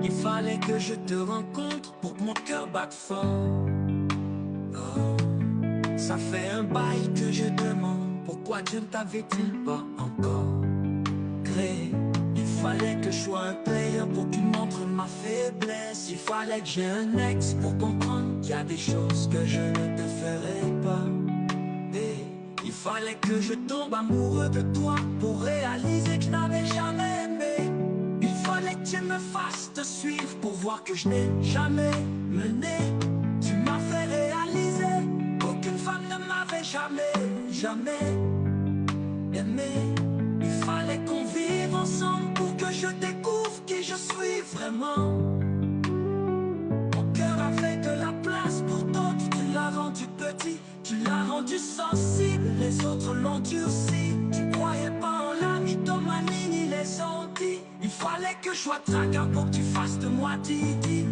Il fallait que je te rencontre pour que mon cœur batte fort. Oh, ça fait un bail que je demande, pourquoi Dieu ne t'avait-il pas encore créé? Il fallait que je sois un player pour qu'il montre ma faiblesse. Il fallait que j'ai un ex pour comprendre qu'il y a des choses que je ne te ferai pas. Et il fallait que je tombe amoureux de toi pour réaliser que je n'avais jamais aimé. Il fallait que tu me fasses te suivre pour voir que je n'ai jamais mené. Tu m'as fait réaliser qu'aucune femme ne m'avait jamais aimé. Il fallait qu'on vive ensemble pour que je découvre qui je suis vraiment. Mon cœur avait de la place pour d'autres. Tu l'as rendu petit, tu l'as rendu sensible. Les autres l'ont durci. Tu croyais pas en la mythomanie ni les ont dit. Il fallait que je sois traqueur pour que tu fasses de moi Didi.